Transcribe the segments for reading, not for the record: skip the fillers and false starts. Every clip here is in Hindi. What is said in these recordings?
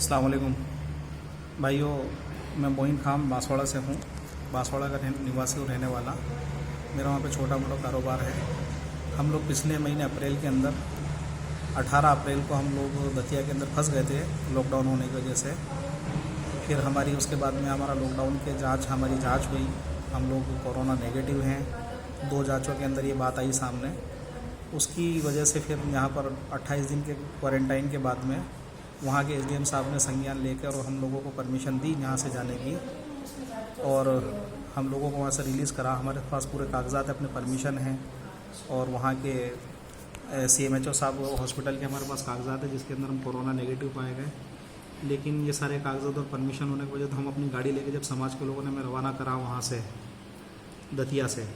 अस्सलाम वालेकुम भाइयों, मैं मोइन खान बांसवाड़ा से हूँ। बांसवाड़ा का निवासी और रहने वाला। मेरा वहाँ पे छोटा मोटा कारोबार है। हम लोग पिछले महीने अप्रैल के अंदर 18 अप्रैल को हम लोग दतिया के अंदर फंस गए थे लॉकडाउन होने की वजह से। फिर हमारी उसके बाद में हमारा लॉकडाउन के हमारी जांच हुई। हम लोग कोरोना नेगेटिव हैं। 2 जांचों के अंदर ये बात आई सामने। उसकी वजह से फिर यहाँ पर 28 दिन के क्वारंटाइन के बाद में वहाँ के एसडीएम साहब ने संज्ञान लेकर और हम लोगों को परमिशन दी यहाँ से जाने की, और हम लोगों को वहाँ से रिलीज़ करा। हमारे पास पूरे कागजात अपने परमिशन हैं, और वहाँ के CMHO साहब हॉस्पिटल के हमारे पास कागजात है जिसके अंदर हम कोरोना नेगेटिव पाए गए। लेकिन ये सारे कागजात और परमिशन होने की वजह तो हम अपनी गाड़ी लेके जब समाज के लोगों ने हमें रवाना करा वहाँ से दतिया से,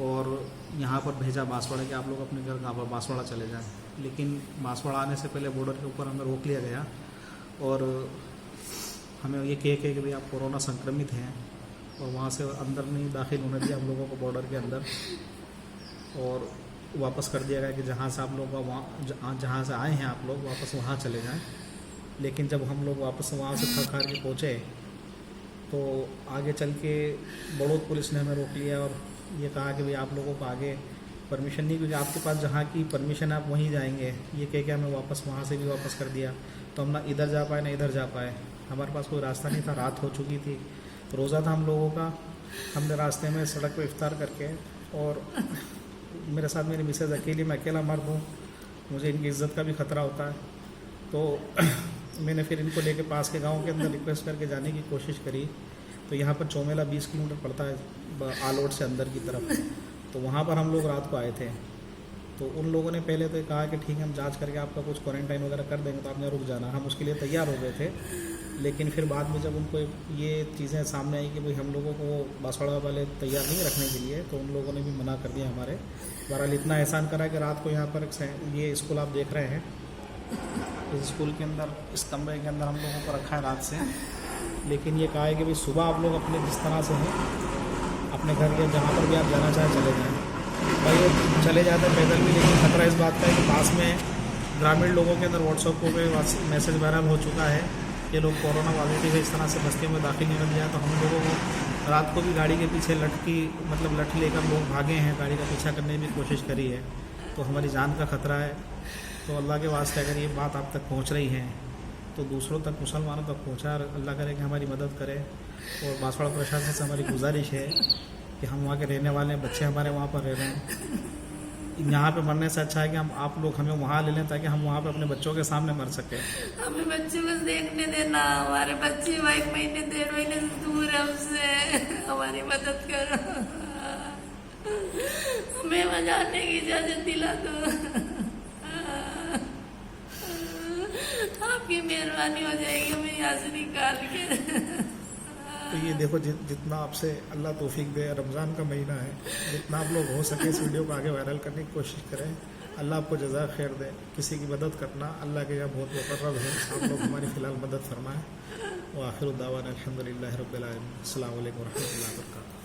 और यहाँ पर भेजा बांसवाड़ा के आप लोग अपने घर बांसवाड़ा चले जाएं। लेकिन बांसवाड़ा आने से पहले बॉर्डर के ऊपर हमें रोक लिया गया और हमें ये कह के कि भाई आप कोरोना संक्रमित हैं, और वहाँ से अंदर नहीं दाखिल होने दिया हम लोगों को बॉर्डर के अंदर, और वापस कर दिया गया कि जहाँ से आप लोग वहाँ जहाँ से आए हैं आप लोग वापस वहाँ चले जाएं। लेकिन जब हम लोग वापस वहाँ से थक हार के पहुँचे तो आगे चल के बड़ौद पुलिस ने हमें रोक लिया और ये कहा कि भाई आप लोगों को आगे परमिशन नहीं, क्योंकि आपके पास जहाँ की परमिशन आप वहीं जाएंगे। ये कह के हमें वापस वहाँ से भी वापस कर दिया। तो हम ना इधर जा पाए ना इधर जा पाए। हमारे पास कोई रास्ता नहीं था, रात हो चुकी थी, रोज़ा था हम लोगों का। हमने रास्ते में सड़क पर इफ्तार करके, और मेरे साथ मेरी मिसेज अकेली, मैं अकेला मर्द हूँ, मुझे इनकी इज़्ज़त का भी ख़तरा होता है। तो मैंने फिर इनको लेके पास के गांव के अंदर रिक्वेस्ट करके जाने की कोशिश करी। तो यहाँ पर चौमेला 20 किलोमीटर पड़ता है आलोट से अंदर की तरफ। तो वहाँ पर हम लोग रात को आए थे। तो उन लोगों ने पहले तो कहा कि ठीक है हम जांच करके आपका कुछ क्वारंटाइन वगैरह कर देंगे, तो आपने रुक जाना। हम उसके लिए तैयार हो गए थे। लेकिन फिर बाद में जब उनको ये चीज़ें सामने आई कि भाई हम लोगों को बांसवाड़ा वाले तैयार नहीं रखने के लिए, तो उन लोगों ने भी मना कर दिया हमारे। बहरहाल इतना एहसान करा कि रात को यहाँ पर ये स्कूल आप देख रहे हैं, इस स्कूल के अंदर इस कमरे के अंदर हम लोगों को रखा है रात से। लेकिन ये कहा है कि भाई सुबह आप लोग अपने जिस तरह से हैं अपने घर के जहाँ पर भी आप जाना चाहें चले जाएं। भाई वो चले जाते हैं पैदल भी, लेकिन खतरा इस बात का है कि पास में ग्रामीण लोगों के अंदर व्हाट्सएप पे मैसेज वायरल हो चुका है ये लोग कोरोना पॉजिटिव है, इस तरह से बस्तियों में दाखिल नहीं बन जाए। तो हम लोगों को रात को भी गाड़ी के पीछे लठ लेकर लोग भागे हैं, गाड़ी का पीछा करने की कोशिश करी है। तो हमारी जान का खतरा है। तो अल्लाह के वास्ते अगर ये बात आप तक पहुँच रही है तो दूसरों तक, मुसलमानों तक पहुँचा। अल्लाह करे कि हमारी मदद करे। और बांसवाड़ा प्रशासन से हमारी गुजारिश है कि हम वहाँ के रहने वाले हैं, बच्चे हमारे वहाँ पर रह रहे हैं। यहाँ पे मरने से अच्छा है कि आप लोग हमें वहाँ ले लें ताकि हम वहाँ पे अपने बच्चों के सामने मर सकें। हमें बच्चे बस देखने देना। हमारे बच्चे 1 महीने 1.5 महीने से दूर है हमसे। हमारी मदद करो, हमें वहाँ जाने की इजाजत दिला दो। आपकी मेहरबानी हो जाएगी हमें यहाँ से निकाल के। तो ये देखो जितना आपसे अल्लाह तौफीक दे, रमज़ान का महीना है, जितना आप लोग हो सके इस वीडियो को आगे वायरल करने की कोशिश करें। अल्लाह आपको जज़ा खैर दे। किसी की मदद करना अल्लाह के यहाँ बहुत मुकर्रब है। आप लोग हमारी फ़िलहाल मदद फरमाएँ। व आखिर दावाना अल्हम्दुलिल्लाहि रब्बिल आलमीन। अस्सलामु अलैकुम व रहमतुल्लाहि व बरकातुहू।